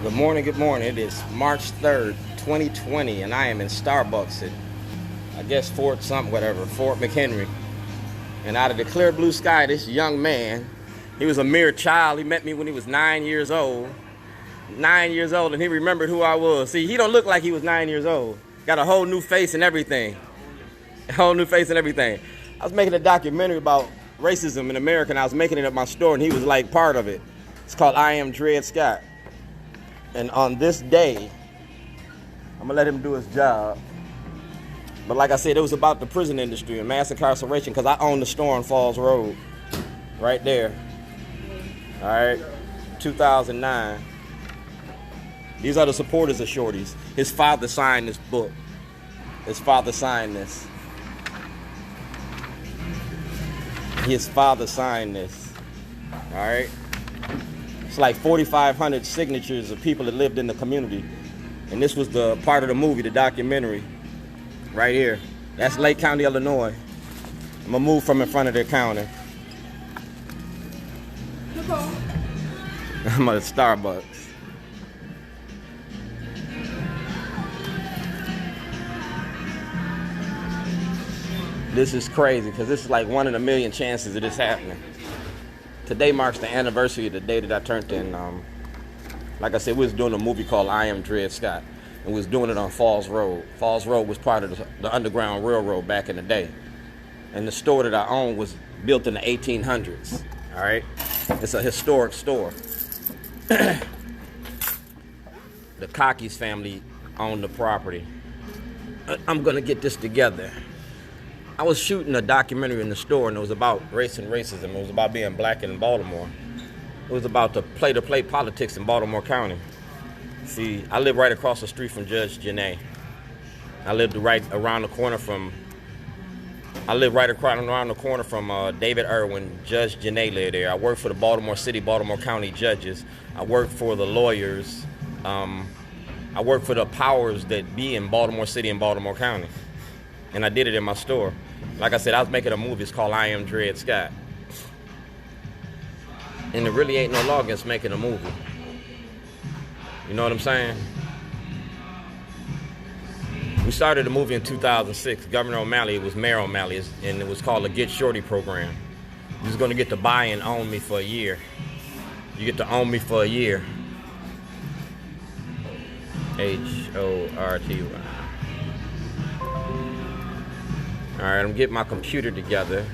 Good morning, good morning. It is March 3rd, 2020, and I am in Starbucks at, I guess, Fort McHenry. And out of the clear blue sky, this young man, he was a mere child. He met me when he was 9 years old. 9 years old, and he remembered who I was. See, he don't look like he was 9 years old. Got a whole new face and everything. A whole new face and everything. I was making a documentary about racism in America, and I was making it at my store, and he was like part of it. It's called I Am Dred Scott. And on this day, I'm gonna let him do his job. But like I said, it was about the prison industry and mass incarceration because I own the store on Falls Road, right there. All right, 2009. These are the supporters of Shorty's. His father signed this book. His father signed this. His father signed this. All right. It's like 4,500 signatures of people that lived in the community. And this was the part of the movie, the documentary, right here. That's Lake County, Illinois. I'm gonna move from in front of their counter. I'm at Starbucks. This is crazy because this is like 1 in a million chances of this happening. Today marks the anniversary of the day that I turned in. Like I said, we was doing a movie called I Am Dred Scott, and we was doing it on Falls Road. Falls Road was part of the Underground Railroad back in the day, and the store that I own was built in the 1800s. All right, it's a historic store. The Cockies family owned the property. I'm gonna get this together. I was shooting a documentary in the store, and it was about race and racism. It was about being black in Baltimore. It was about the play-to-play politics in Baltimore County. See, I live right across the street from Judge Janae. I lived right around the corner from David Irwin. Judge Janae lived there. I worked for the Baltimore City, Baltimore County judges. I worked for the lawyers. I worked for the powers that be in Baltimore City and Baltimore County. And I did it in my store. Like I said, I was making a movie. It's called I Am Dred Scott. And there really ain't no law against making a movie. You know what I'm saying? We started the movie in 2006. Governor O'Malley, it was Mayor O'Malley, and it was called the Get Shorty program. You was gonna get to buy and own me for a year. You get to own me for a year. Horty. All right, I'm getting my computer together.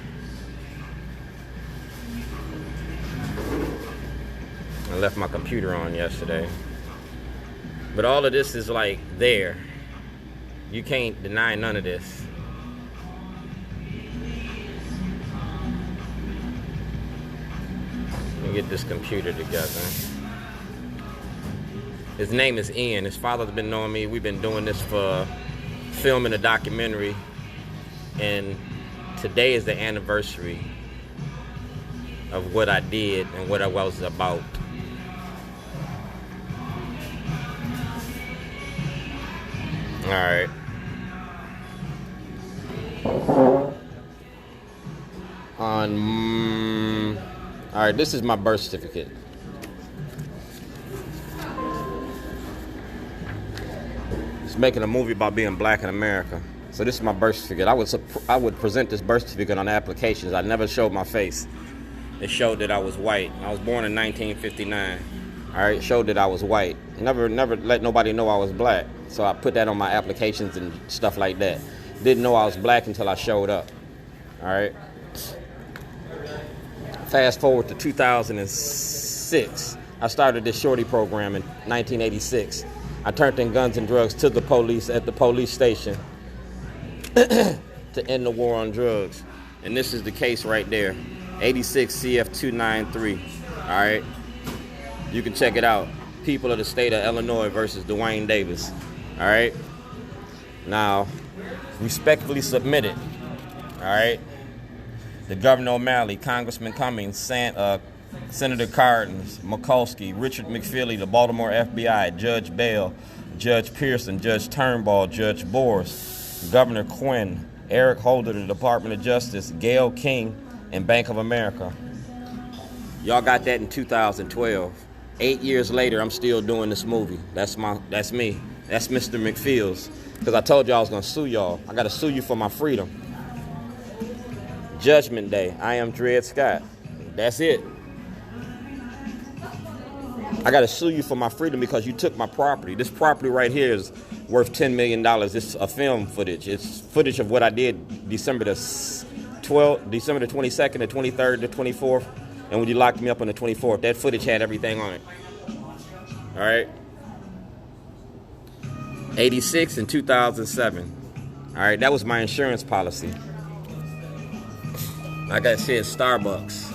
I left my computer on yesterday. But all of this is like there. You can't deny none of this. Let me get this computer together. His name is Ian. His father's been knowing me. We've been doing this for filming a documentary. And today is the anniversary of what I did and what I was about. All right. All right, this is my birth certificate. It's making a movie about being black in America. So this is my birth certificate. I would present this birth certificate on applications. I never showed my face. It showed that I was white. I was born in 1959. All right, it showed that I was white. Never let nobody know I was black. So I put that on my applications and stuff like that. Didn't know I was black until I showed up. All right. Fast forward to 2006. I started this Shorty program in 1986. I turned in guns and drugs to the police at the police station to end the war on drugs. And this is the case right there. 86 CF 293. All right. You can check it out. People of the state of Illinois versus Dwayne Davis. All right. Now, respectfully submitted. All right. The Governor O'Malley, Congressman Cummings, Senator Cardin, Mikulski, Richard McFeely, the Baltimore FBI, Judge Bell, Judge Pearson, Judge Turnbull, Judge Boris, Governor Quinn, Eric Holder, the Department of Justice, Gail King, and Bank of America. Y'all got that in 2012. 8 years later, I'm still doing this movie. That's me. That's Mr. McFields. Because I told y'all I was going to sue y'all. I got to sue you for my freedom. Judgment Day. I am Dred Scott. That's it. I got to sue you for my freedom because you took my property. This property right here is worth $10 million. It's a film footage. It's footage of what I did December the 22nd, the 23rd, the 24th. And when you locked me up on the 24th, that footage had everything on it. All right. 86 and 2007. All right, that was my insurance policy. Like I said, Starbucks.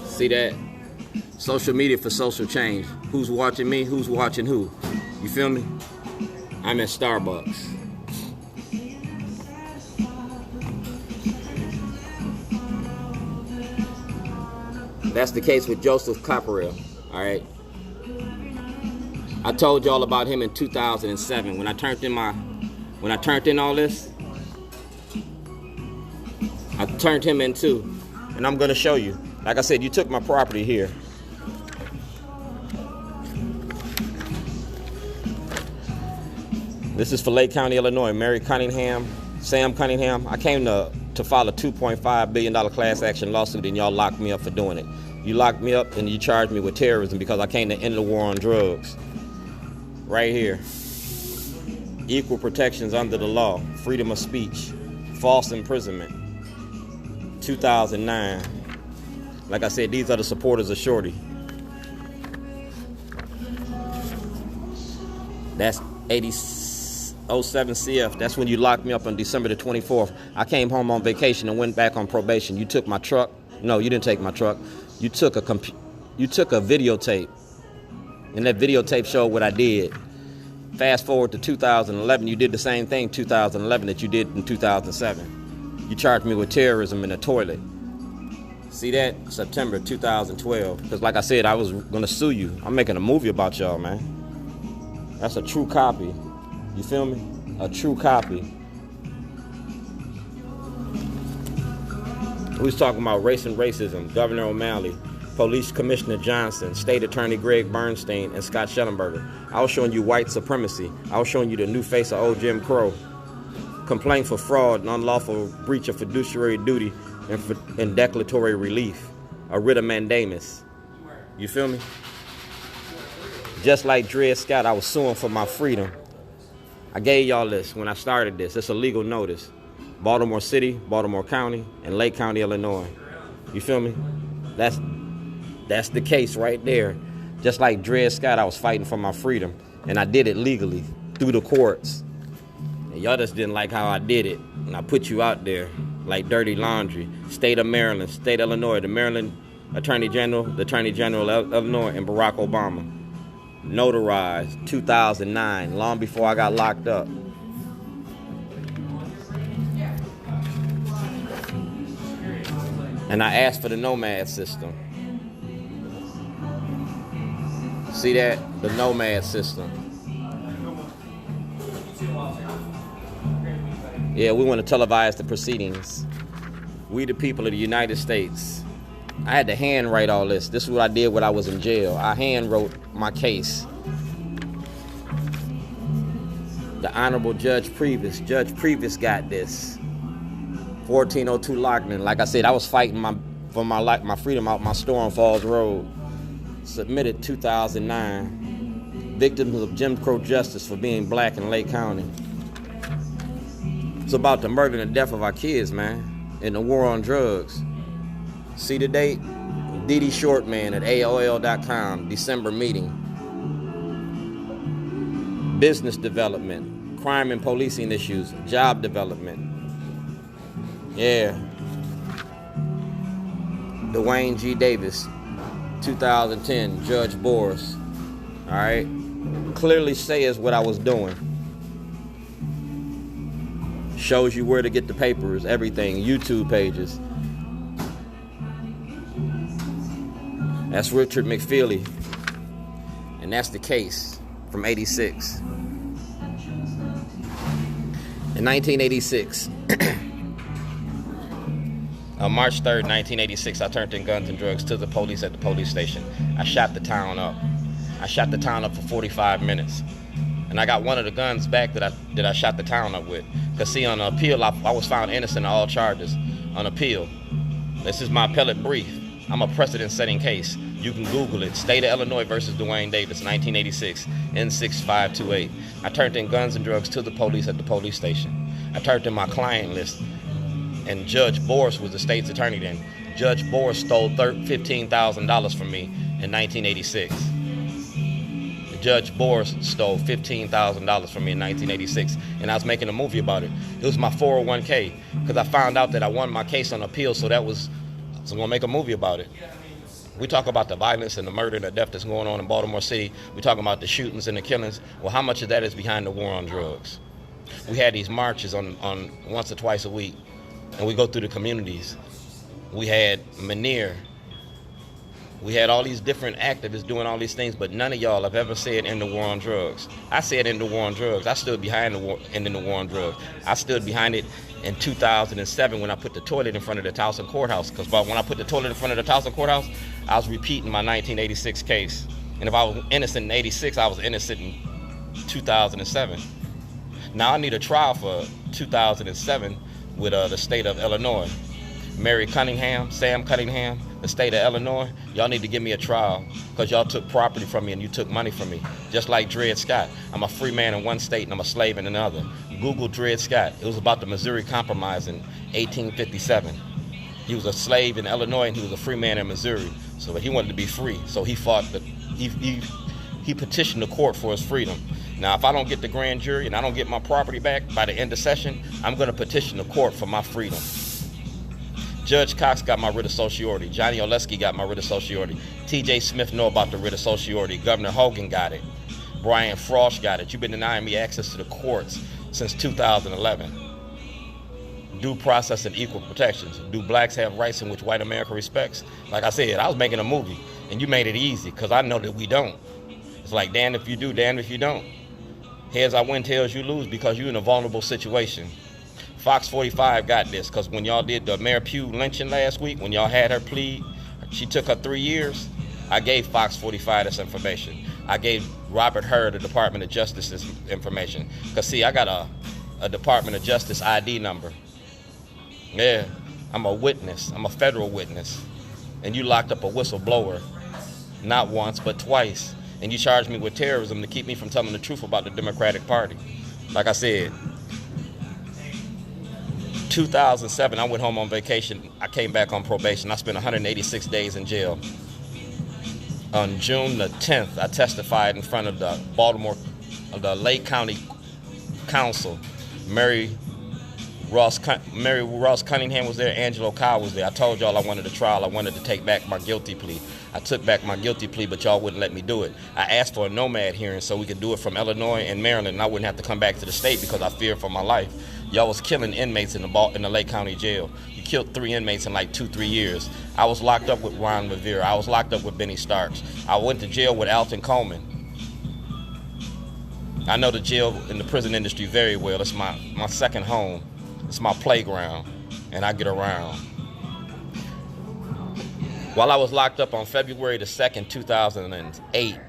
See that? Social media for social change. Who's watching me? Who's watching who? You feel me? I'm at Starbucks. That's the case with Joseph Copperell. All right. I told y'all about him in 2007 when I turned in all this. I turned him in too, and I'm gonna show you. Like I said, you took my property here. This is for Lake County, Illinois. Mary Cunningham, Sam Cunningham. I came to file a $2.5 billion class action lawsuit, and y'all locked me up for doing it. You locked me up and you charged me with terrorism because I came to end the war on drugs. Right here. Equal protections under the law. Freedom of speech. False imprisonment. 2009. Like I said, these are the supporters of Shorty. That's 07 CF. That's when you locked me up on December the 24th. I came home on vacation and went back on probation. You took my truck. No, you didn't take my truck. You took a videotape. And that videotape showed what I did. Fast forward to 2011, you did the same thing 2011 that you did in 2007. You charged me with terrorism in the toilet. See that? September 2012. Because like I said, I was going to sue you. I'm making a movie about y'all, man. That's a true copy. You feel me? A true copy. We was talking about race and racism. Governor O'Malley, Police Commissioner Johnson, State Attorney Greg Bernstein, and Scott Schellenberger. I was showing you white supremacy. I was showing you the new face of old Jim Crow. Complaint for fraud and unlawful breach of fiduciary duty and declaratory relief, a writ of mandamus. You feel me? Just like Dred Scott, I was suing for my freedom. I gave y'all this when I started this. It's a legal notice. Baltimore City, Baltimore County, and Lake County, Illinois. You feel me? That's the case right there. Just like Dred Scott, I was fighting for my freedom, and I did it legally through the courts. And y'all just didn't like how I did it, and I put you out there like dirty laundry. State of Maryland, State of Illinois, the Maryland Attorney General, the Attorney General of Illinois, and Barack Obama. Notarized 2009, long before I got locked up. And I asked for the nomad system. See that? The nomad system. Yeah, we want to televise the proceedings. We the people of the United States. I had to handwrite all this. This is what I did when I was in jail. I handwrote my case. The Honorable Judge Previs. Judge Previs got this. 1402 Lockman. Like I said, I was fighting for my freedom out my Storm Falls Road. Submitted 2009. Victims of Jim Crow justice for being black in Lake County. It's about the murder and the death of our kids, man. And the war on drugs. See the date? D.D. Shortman at AOL.com. December meeting. Business development. Crime and policing issues. Job development. Yeah. Dwayne G. Davis. 2010. Judge Boris. All right. Clearly says what I was doing. Shows you where to get the papers, everything, YouTube pages. That's Richard McFeely. And that's the case from 86. In 1986, on March 3rd, 1986, I turned in guns and drugs to the police at the police station. I shot the town up. I shot the town up for 45 minutes. And I got one of the guns back that I shot the town up with. Because see, on appeal, I was found innocent of all charges on appeal. This is my appellate brief. I'm a precedent-setting case. You can Google it. State of Illinois versus Dwayne Davis, 1986, N6528. I turned in guns and drugs to the police at the police station. I turned in my client list, and Judge Boris was the state's attorney then. Judge Boris stole $15,000 from me in 1986. Judge Boris stole $15,000 from me in 1986, and I was making a movie about it. It was my 401k, because I found out that I won my case on appeal, so I was going to make a movie about it. We talk about the violence and the murder and the death that's going on in Baltimore City. We talk about the shootings and the killings. Well, how much of that is behind the war on drugs? We had these marches on once or twice a week, and we go through the communities. We had Manir. We had all these different activists doing all these things, but none of y'all have ever said end the war on drugs. I said end the war on drugs. I stood behind the war, ending the war on drugs. I stood behind it in 2007 when I put the toilet in front of the Towson courthouse, because when I put the toilet in front of the Towson courthouse, I was repeating my 1986 case. And if I was innocent in 86, I was innocent in 2007. Now I need a trial for 2007 with the state of Illinois. Mary Cunningham, Sam Cunningham, the state of Illinois, y'all need to give me a trial because y'all took property from me and you took money from me. Just like Dred Scott. I'm a free man in one state and I'm a slave in another. Google Dred Scott. It was about the Missouri Compromise in 1857. He was a slave in Illinois and he was a free man in Missouri. So he wanted to be free. So he fought, he petitioned the court for his freedom. Now, if I don't get the grand jury and I don't get my property back by the end of session, I'm going to petition the court for my freedom. Judge Cox got my writ of certiorari. Johnny Oleski got my writ of certiorari. T.J. Smith know about the writ of certiorari. Governor Hogan got it. Brian Frost got it. You've been denying me access to the courts since 2011. Due process and equal protections. Do blacks have rights in which white America respects? Like I said, I was making a movie, and you made it easy, because I know that we don't. It's like, damn if you do, damn if you don't. Heads I win, tails you lose, because you're in a vulnerable situation. Fox 45 got this, because when y'all did the Mayor Pugh lynching last week, when y'all had her plead, she took her 3 years, I gave Fox 45 this information. I gave Robert Hur, the Department of Justice, this information. Because, see, I got a Department of Justice ID number. Yeah, I'm a witness. I'm a federal witness. And you locked up a whistleblower, not once, but twice. And you charged me with terrorism to keep me from telling the truth about the Democratic Party. Like I said, 2007, I went home on vacation. I came back on probation. I spent 186 days in jail. On June the 10th, I testified in front of the Lake County Council. Mary Ross Cunningham was there. Angelo Kyle was there. I told y'all I wanted a trial. I wanted to take back my guilty plea. I took back my guilty plea, but y'all wouldn't let me do it. I asked for a nomad hearing so we could do it from Illinois and Maryland, and I wouldn't have to come back to the state because I feared for my life. Y'all was killing inmates in the Lake County jail. You killed 3 inmates in like 2-3 years. I was locked up with Ron Rivera. I was locked up with Benny Starks. I went to jail with Alton Coleman. I know the jail and the prison industry very well. It's my second home. It's my playground, and I get around. While I was locked up on February the 2nd, 2008,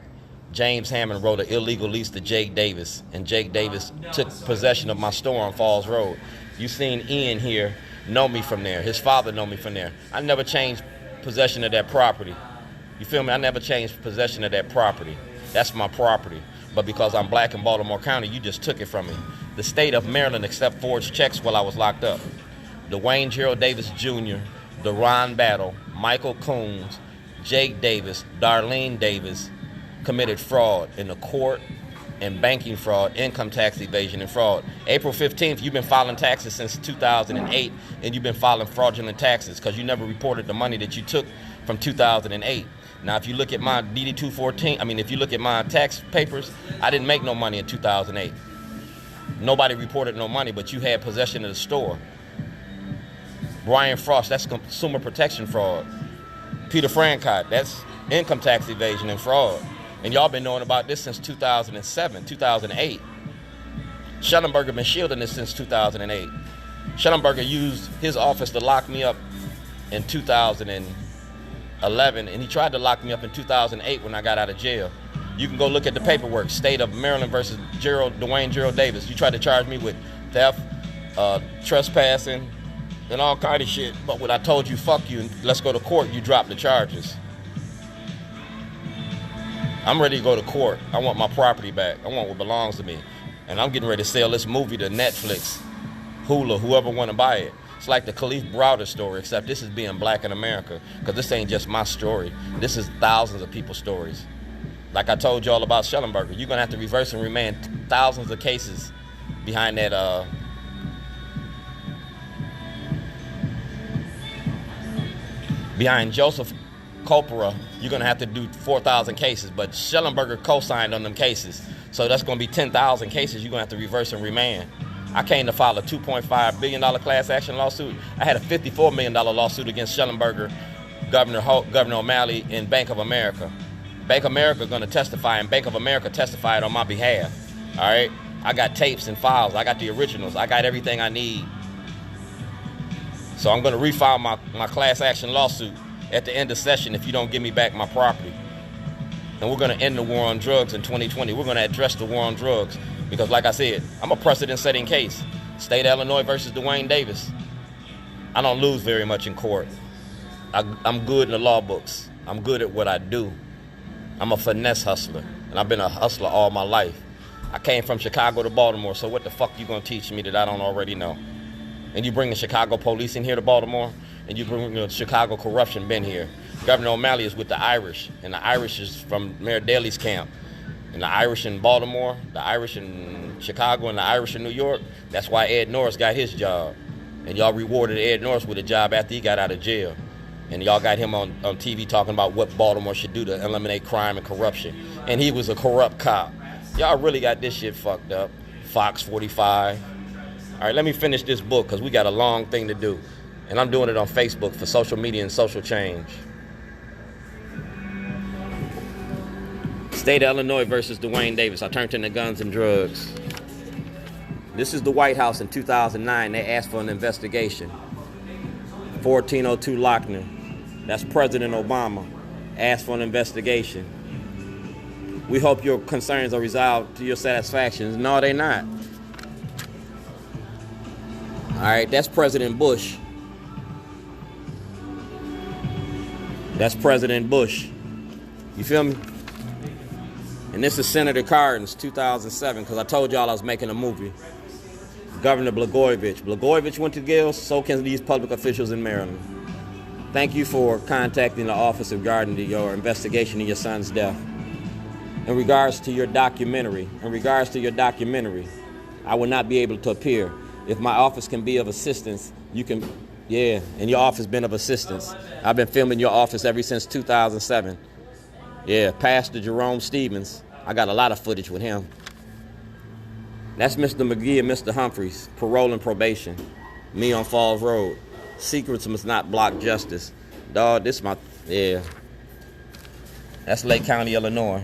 James Hammond wrote an illegal lease to Jake Davis, and Jake Davis took possession of my store on Falls Road. You seen Ian here know me from there. His father know me from there. I never changed possession of that property. You feel me? I never changed possession of that property. That's my property. But because I'm black in Baltimore County, you just took it from me. The state of Maryland accepted forged checks while I was locked up. Dwayne Gerald Davis Jr., Deron Battle, Michael Coons, Jake Davis, Darlene Davis committed fraud in the court and banking fraud, income tax evasion, and fraud. April 15th, you've been filing taxes since 2008, and you've been filing fraudulent taxes because you never reported the money that you took from 2008. Now, if you look at my DD-214, if you look at my tax papers, I didn't make no money in 2008. Nobody reported no money, but you had possession of the store. Brian Frost, that's consumer protection fraud. Peter Francott, that's income tax evasion and fraud. And y'all been knowing about this since 2007, 2008. Schellenberger been shielding this since 2008. Schellenberger used his office to lock me up in 2011, and he tried to lock me up in 2008 when I got out of jail. You can go look at the paperwork, State of Maryland versus Dwayne Gerald Davis. You tried to charge me with theft, trespassing, and all kind of shit. But when I told you, fuck you, and let's go to court, you dropped the charges. I'm ready to go to court. I want my property back. I want what belongs to me. And I'm getting ready to sell this movie to Netflix, Hulu, whoever want to buy it. It's like the Khalif Browder story, except this is being black in America, because this ain't just my story. This is thousands of people's stories. Like I told you all about Schellenberger, you're going to have to reverse and remand thousands of cases behind that. Behind Joseph Copra, you're going to have to do 4,000 cases, but Schellenberger co-signed on them cases. So that's going to be 10,000 cases you're going to have to reverse and remand. I came to file a $2.5 billion class action lawsuit. I had a $54 million lawsuit against Schellenberger, Governor O'Malley, and Bank of America. Bank of America going to testify, and Bank of America testified on my behalf. All right? I got tapes and files. I got the originals. I got everything I need. So I'm going to refile my class action lawsuit at the end of session if you don't give me back my property. And we're going to end the war on drugs in 2020. We're going to address the war on drugs. Because like I said, I'm a precedent-setting case. State of Illinois versus Dwayne Davis. I don't lose very much in court. I'm good in the law books. I'm good at what I do. I'm a finesse hustler. And I've been a hustler all my life. I came from Chicago to Baltimore, so what the fuck you going to teach me that I don't already know? And you bring the Chicago police in here to Baltimore, and you bring the Chicago corruption been here. Governor O'Malley is with the Irish, and the Irish is from Mayor Daley's camp. And the Irish in Baltimore, the Irish in Chicago, and the Irish in New York, that's why Ed Norris got his job. And y'all rewarded Ed Norris with a job after he got out of jail. And y'all got him on TV talking about what Baltimore should do to eliminate crime and corruption. And he was a corrupt cop. Y'all really got this shit fucked up. Fox 45. All right, let me finish this book because we got a long thing to do. And I'm doing it on Facebook for social media and social change. State of Illinois versus Dwayne Davis. I turned into guns and drugs. This is the White House in 2009. They asked for an investigation. 1402 Lochner. That's President Obama. Asked for an investigation. We hope your concerns are resolved to your satisfaction. No, they're not. All right, that's President Bush. That's President Bush. You feel me? And this is Senator Cardin's 2007, because I told y'all I was making a movie. Governor Blagojevich. Blagojevich went to jail, so can these public officials in Maryland. Thank you for contacting the office regarding your investigation of your son's death. In regards to your documentary, I will not be able to appear. If my office can be of assistance, you can, yeah, and your office been of assistance. I've been filming your office ever since 2007. Yeah, Pastor Jerome Stevens. I got a lot of footage with him. That's Mr. McGee and Mr. Humphreys, parole and probation. Me on Falls Road. Secrets must not block justice. Dog, this my, yeah. That's Lake County, Illinois.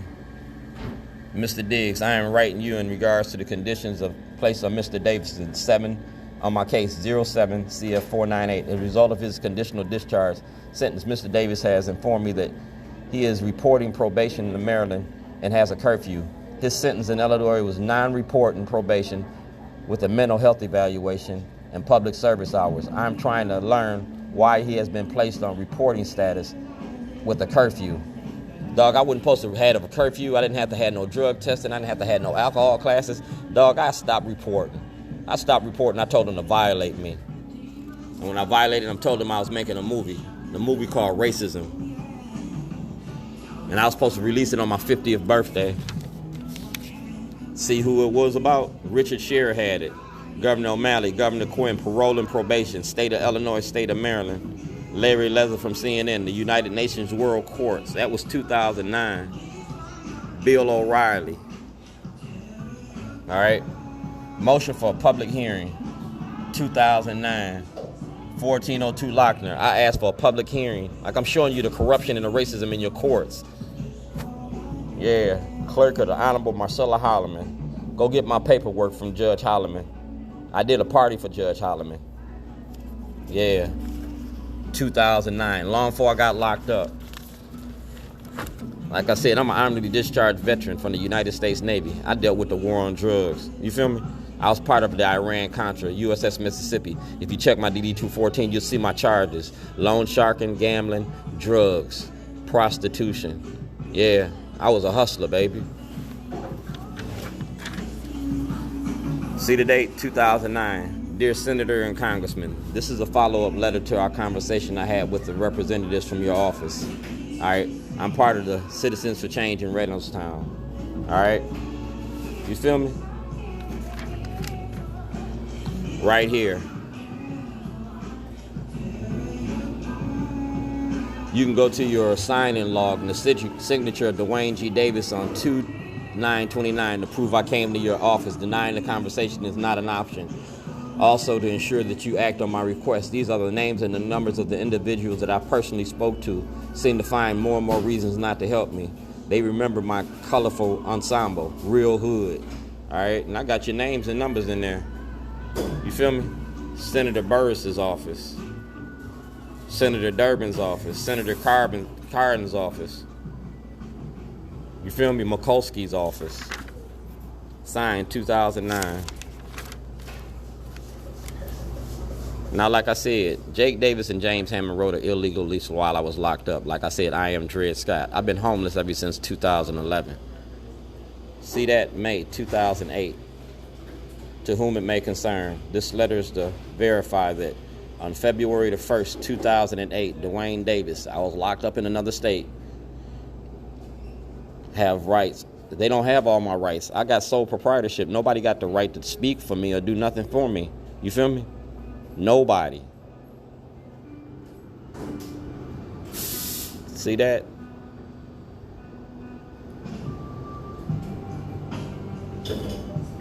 Mr. Diggs, I am writing you in regards to the conditions of place on Mr. Davidson 7 on my case 07 CF 498. As a result of his conditional discharge sentence, Mr. Davis has informed me that he is reporting probation in Maryland and has a curfew. His sentence in Illinois was non-reporting probation with a mental health evaluation and public service hours. I'm trying to learn why he has been placed on reporting status with a curfew. Dog, I wasn't supposed to have a curfew. I didn't have to have no drug testing. I didn't have to have no alcohol classes. Dog, I stopped reporting. I told them to violate me. And when I violated them, I told them I was making a movie called Racism. And I was supposed to release it on my 50th birthday. See who it was about? Richard Scherer had it. Governor O'Malley, Governor Quinn, parole and probation, State of Illinois, State of Maryland. Larry Leather from CNN, the United Nations World Courts. That was 2009. Bill O'Reilly. All right. Motion for a public hearing, 2009, 1402 Lochner. I asked for a public hearing. Like I'm showing you the corruption and the racism in your courts. Yeah, clerk of the Honorable Marcella Holloman. Go get my paperwork from Judge Holloman. I did a party for Judge Holloman. Yeah, 2009, long before I got locked up. Like I said, I'm an honorably discharged veteran from the United States Navy. I dealt with the war on drugs. You feel me? I was part of the Iran-Contra, USS Mississippi. If you check my DD-214, you'll see my charges. Loan sharking, gambling, drugs, prostitution. Yeah, I was a hustler, baby. See the date, 2009. Dear Senator and Congressman, this is a follow-up letter to our conversation I had with the representatives from your office. All right, I'm part of the Citizens for Change in Reynoldstown. All right, you feel me? Right here. You can go to your sign-in log and the signature of Dwayne G. Davis on 2/9/29 to prove I came to your office. Denying the conversation is not an option. Also, to ensure that you act on my request. These are the names and the numbers of the individuals that I personally spoke to. Seem to find more and more reasons not to help me. They remember my colorful ensemble, real hood. All right, and I got your names and numbers in there. You feel me? Senator Burris's office, Senator Durbin's office, Senator Cardin's office. You feel me? Mikulski's office. Signed 2009. Now, like I said, Jake Davis and James Hammond wrote an illegal lease while I was locked up. Like I said, I am Dred Scott. I've been homeless ever since 2011. See that? May 2008. To whom it may concern, this letter is to verify that on February the 1st, 2008, Dwayne Davis, I was locked up in another state, have rights. They don't have all my rights. I got sole proprietorship. Nobody got the right to speak for me or do nothing for me. You feel me? Nobody. See that?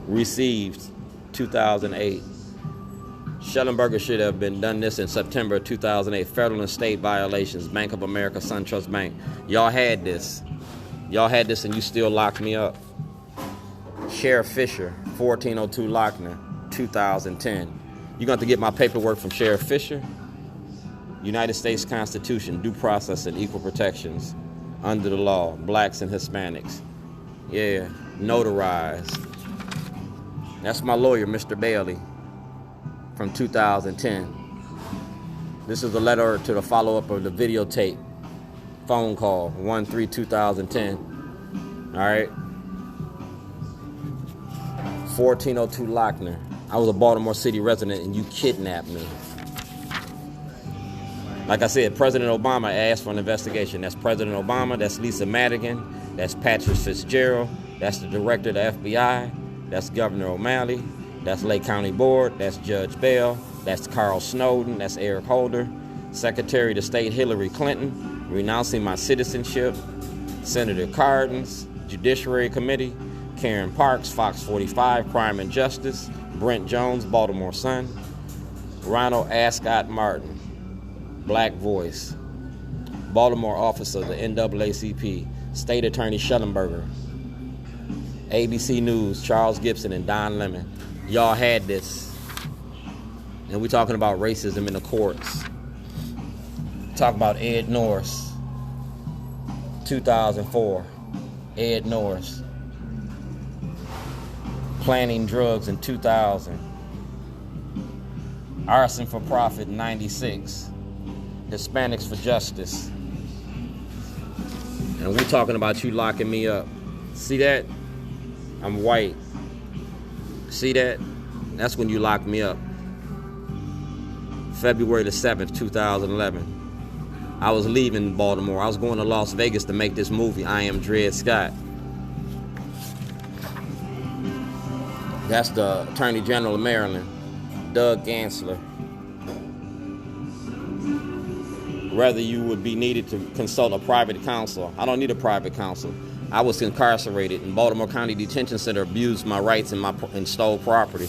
Received 2008. Schellenberger should have been done this in September 2008. Federal and state violations. Bank of America, SunTrust Bank. Y'all had this. Y'all had this and you still locked me up. Sheriff Fisher, 1402 Lochner, 2010. You're going to have to get my paperwork from Sheriff Fisher. United States Constitution, due process and equal protections under the law, blacks and Hispanics. Yeah, notarized. That's my lawyer, Mr. Bailey, from 2010. This is a letter to the follow-up of the videotape phone call, 1/3/2010. All right. 1402 Lochner. I was a Baltimore City resident and you kidnapped me. Like I said, President Obama asked for an investigation. That's President Obama, that's Lisa Madigan, that's Patrick Fitzgerald, that's the director of the FBI, that's Governor O'Malley, that's Lake County Board, that's Judge Bell, that's Carl Snowden, that's Eric Holder, Secretary of State Hillary Clinton, renouncing my citizenship, Senator Cardin's, Judiciary Committee, Karen Parks, Fox 45, Crime and Justice, Brent Jones, Baltimore Sun, Ronald Ascott Martin, Black Voice, Baltimore officer of the NAACP, State Attorney Schellenberger, ABC News, Charles Gibson and Don Lemon. Y'all had this. And we're talking about racism in the courts. Talk about Ed Norris, 2004. Ed Norris. Planning drugs in 2000. Arson for profit in 96. Hispanics for justice. And we're talking about you locking me up. See that? I'm white. See that? That's when you locked me up. February the 7th, 2011. I was leaving Baltimore. I was going to Las Vegas to make this movie, I Am Dred Scott. That's the Attorney General of Maryland, Doug Gansler. Whether you would be needed to consult a private counsel. I don't need a private counsel. I was incarcerated in Baltimore County Detention Center, abused my rights and stole property.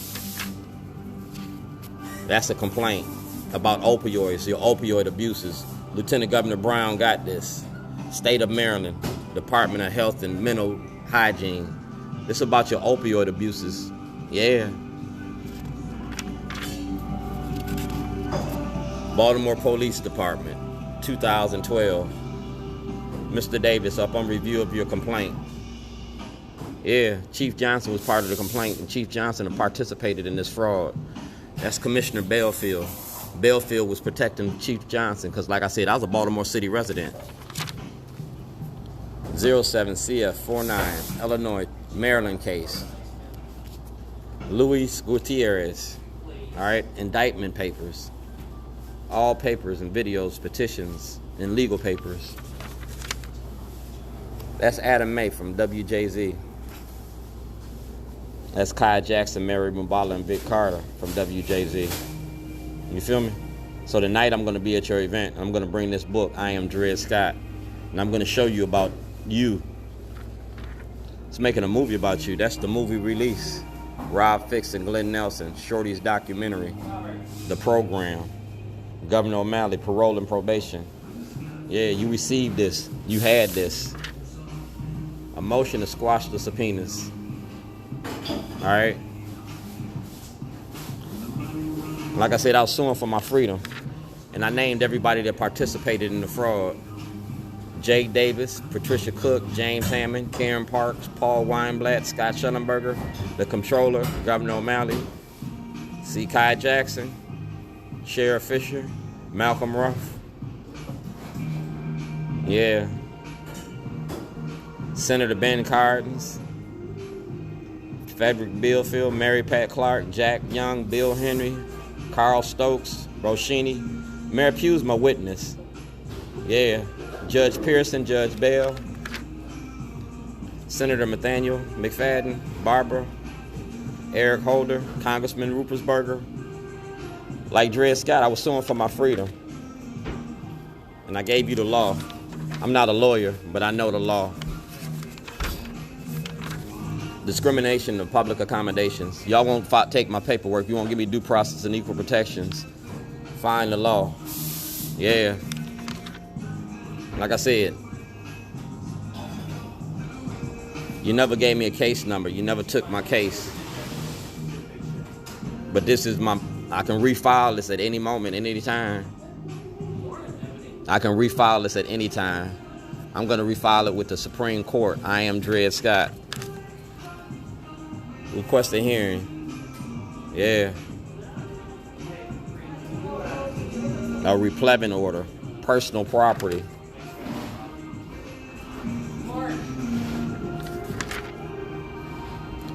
That's a complaint about opioids, your opioid abuses. Lieutenant Governor Brown got this. State of Maryland, Department of Health and Mental Hygiene. This is about your opioid abuses. Yeah. Baltimore Police Department, 2012. Mr. Davis, up on review of your complaint. Yeah, Chief Johnson was part of the complaint, and Chief Johnson participated in this fraud. That's Commissioner Belfield. Belfield was protecting Chief Johnson because, like I said, I was a Baltimore City resident. 07CF49, Illinois, Maryland case. Luis Gutierrez. All right, indictment papers. All papers and videos, petitions, and legal papers. That's Adam May from WJZ. That's Kai Jackson, Mary Mubala, and Vic Carter from WJZ. You feel me? So tonight I'm going to be at your event. I'm going to bring this book, I Am Dred Scott. And I'm going to show you about you. It's making a movie about you. That's the movie release. Rob Fix and Glenn Nelson, Shorty's documentary. The Program. Governor O'Malley, parole and probation. Yeah, you received this. You had this. A motion to squash the subpoenas. All right. Like I said, I was suing for my freedom. And I named everybody that participated in the fraud. Jay Davis, Patricia Cook, James Hammond, Karen Parks, Paul Weinblatt, Scott Schellenberger, the Comptroller, Governor O'Malley, C. Kai Jackson, Sheriff Fisher, Malcolm Ruff. Yeah. Senator Ben Cardin, Frederick Billfield, Mary Pat Clark, Jack Young, Bill Henry, Carl Stokes, Roshini. Mayor Pugh's my witness. Yeah. Judge Pearson, Judge Bell, Senator Nathaniel McFadden, Barbara, Eric Holder, Congressman Rupersberger. Like Dred Scott, I was suing for my freedom. And I gave you the law. I'm not a lawyer, but I know the law. Discrimination of public accommodations. Y'all won't take my paperwork. You won't give me due process and equal protections. Find the law. Yeah. Like I said, you never gave me a case number. You never took my case. But this is I can refile this at any moment, at any time. I can refile this at any time. I'm going to refile it with the Supreme Court. I am Dred Scott. Request a hearing. Yeah. A replevin order. Personal property.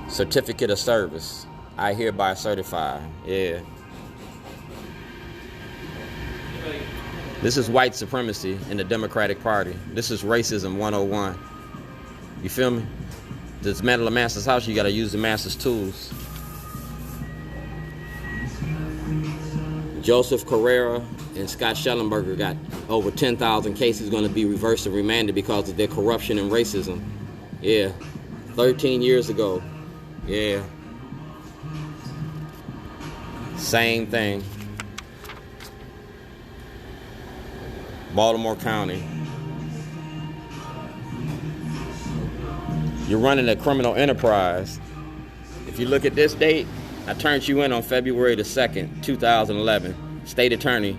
Certificate of service. I hereby certify. Yeah. This is white supremacy in the Democratic Party. This is racism 101. You feel me? To dismantle the master's house, you got to use the master's tools. Joseph Carrera and Scott Schellenberger got over 10,000 cases going to be reversed and remanded because of their corruption and racism. Yeah. 13 years ago. Yeah. Same thing. Baltimore County. You're running a criminal enterprise. If you look at this date, I turned you in on February the 2nd, 2011. State Attorney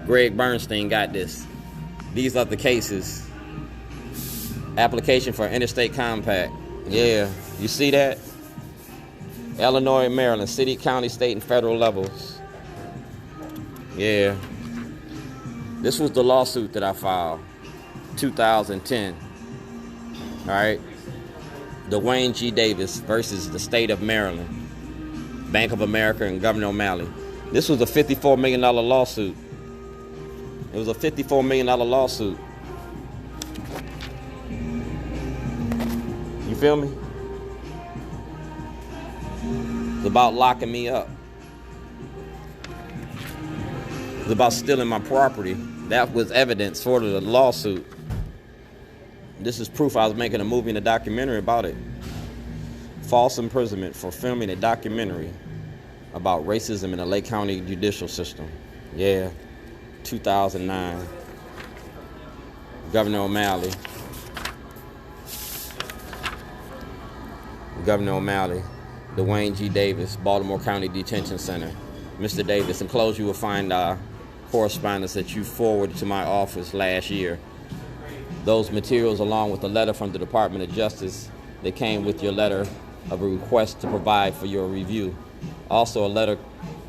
Greg Bernstein got this. These are the cases. Application for interstate compact. Yeah, you see that? Illinois and Maryland, city, county, state, and federal levels. Yeah. This was the lawsuit that I filed, 2010. All right. Dwayne G. Davis versus the state of Maryland, Bank of America, and Governor O'Malley. This was a $54 million lawsuit. It was a $54 million lawsuit. You feel me? It's about locking me up. It's about stealing my property. That was evidence for the lawsuit. This is proof I was making a movie and a documentary about it. False imprisonment for filming a documentary about racism in the Lake County judicial system. Yeah, 2009. Governor O'Malley, Dwayne G. Davis, Baltimore County Detention Center. Mr. Davis, enclosed you will find correspondence that you forwarded to my office last year. Those materials, along with a letter from the Department of Justice that came with your letter of a request to provide for your review. Also a letter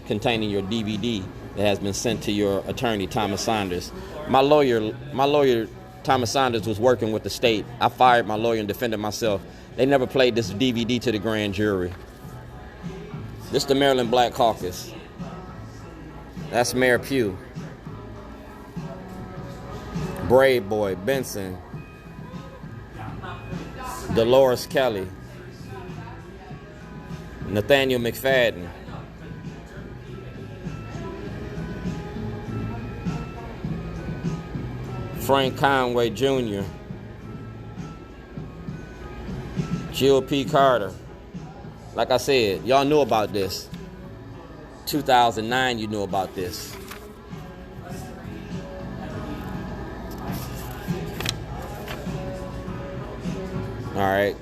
containing your DVD that has been sent to your attorney, Thomas Saunders. My lawyer, Thomas Saunders, was working with the state. I fired my lawyer and defended myself. They never played this DVD to the grand jury. This is the Maryland Black Caucus. That's Mayor Pugh. Brave Boy, Benson. Dolores Kelly. Nathaniel McFadden. Frank Conway Jr. Jill P. Carter. Like I said, y'all knew about this. 2009, you knew about this. All right.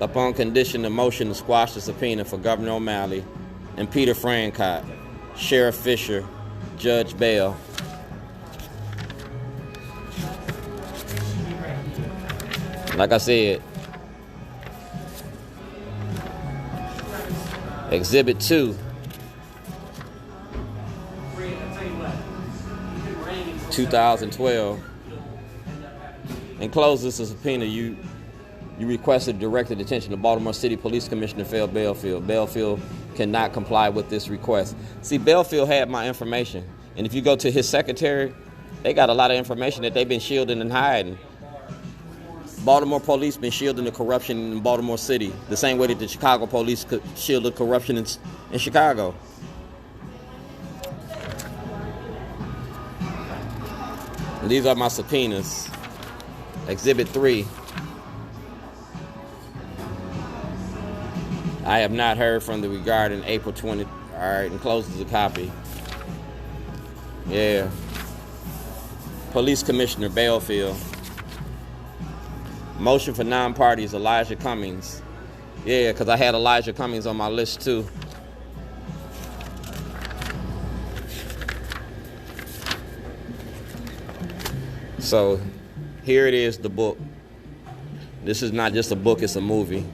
Upon condition, the motion to squash the subpoena for Governor O'Malley and Peter Francott, Sheriff Fisher, Judge Bell. Like I said, Exhibit 2, 2012. Encloses the subpoena you requested directed attention to Baltimore City Police Commissioner Phil Belfield. Belfield cannot comply with this request. See, Belfield had my information, and if you go to his secretary, they got a lot of information that they've been shielding and hiding. Baltimore police been shielding the corruption in Baltimore City the same way that the Chicago police could shield the corruption in Chicago. And these are my subpoenas. Exhibit 3. I have not heard from the regarding April 20. All right, and closes the copy. Yeah. Police Commissioner Belfield. Motion for non-parties, Elijah Cummings. Yeah, because I had Elijah Cummings on my list too. So here it is, the book. This is not just a book, it's a movie.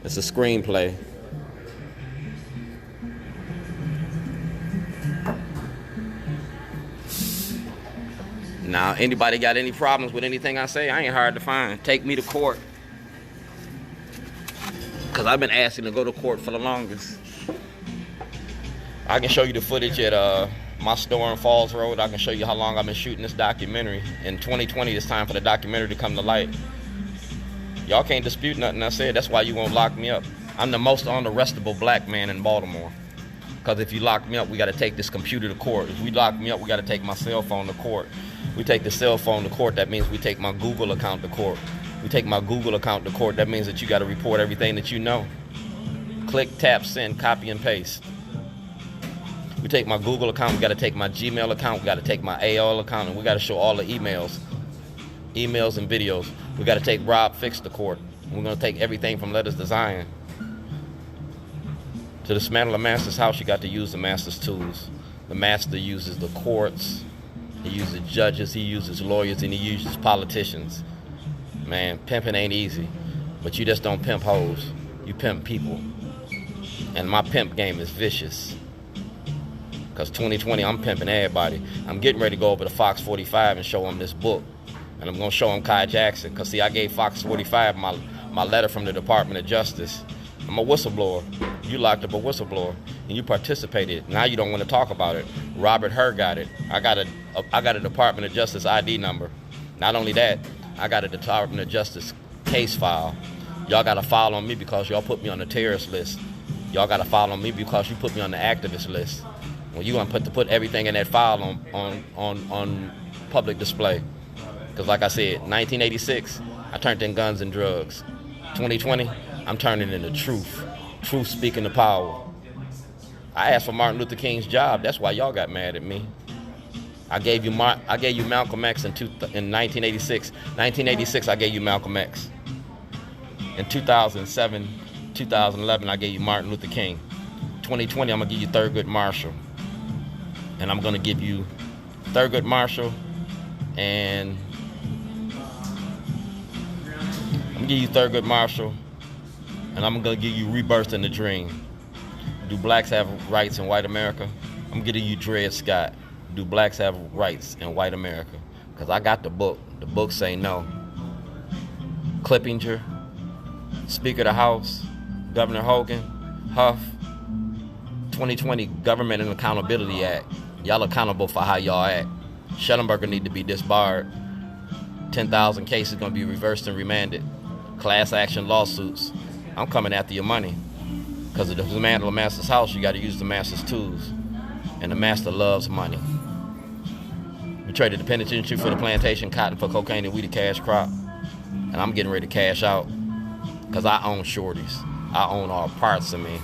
It's a screenplay. Now, anybody got any problems with anything I say? I ain't hard to find. Take me to court. Because I've been asking to go to court for the longest. I can show you the footage at my store in Falls Road. I can show you how long I've been shooting this documentary. In 2020, it's time for the documentary to come to light. Y'all can't dispute nothing I said. That's why you won't lock me up. I'm the most unarrestable black man in Baltimore. Because if you lock me up, we got to take this computer to court. If we lock me up, we got to take my cell phone to court. We take the cell phone to court, that means we take my Google account to court. We take my Google account to court, that means that you got to report everything that you know. Click, tap, send, copy, and paste. We take my Google account, we got to take my Gmail account, we got to take my AOL account, and we got to show all the emails and videos. We got to take Rob Fix to court. We're going to take everything from Letters to Zion. To dismantle the master's house, you got to use the master's tools. The master uses the courts, he uses judges, he uses lawyers, and he uses politicians. Man, pimping ain't easy, but you just don't pimp hoes. You pimp people. And my pimp game is vicious. Because 2020, I'm pimping everybody. I'm getting ready to go over to Fox 45 and show them this book. And I'm going to show them Kai Jackson. Because, see, I gave Fox 45 my letter from the Department of Justice. I'm a whistleblower. You locked up a whistleblower. And you participated. Now you don't want to talk about it. Robert Hur got it. I got a Department of Justice ID number. Not only that, I got a Department of Justice case file. Y'all got to file on me because y'all put me on the terrorist list. Y'all got to file on me because you put me on the activist list. Well, you want to put everything in that file on public display. Because like I said, 1986, I turned in guns and drugs. 2020, I'm turning into truth. Truth speaking to power. I asked for Martin Luther King's job. That's why y'all got mad at me. I gave you Malcolm X in 1986. 1986, I gave you Malcolm X. In 2007, 2011, I gave you Martin Luther King. 2020, I'm going to give you Thurgood Marshall. And I'm going to give you Thurgood Marshall and I'm going to give you Thurgood Marshall and I'm going to give you Rebirth in the Dream. Do blacks have rights in white America? I'm giving you Dred Scott. Do blacks have rights in white America? Because I got the book. The book say no. Clippinger, Speaker of the House, Governor Hogan, Huff, 2020 Government and Accountability Act. Y'all accountable for how y'all act. Schellenberger need to be disbarred. 10,000 cases going to be reversed and remanded. Class action lawsuits. I'm coming after your money. Because to dismantle the master's house, you got to use the master's tools. And the master loves money. We traded the penitentiary for the plantation, cotton for cocaine, and we the cash crop. And I'm getting ready to cash out. Because I own Shorty's. I own all parts of me.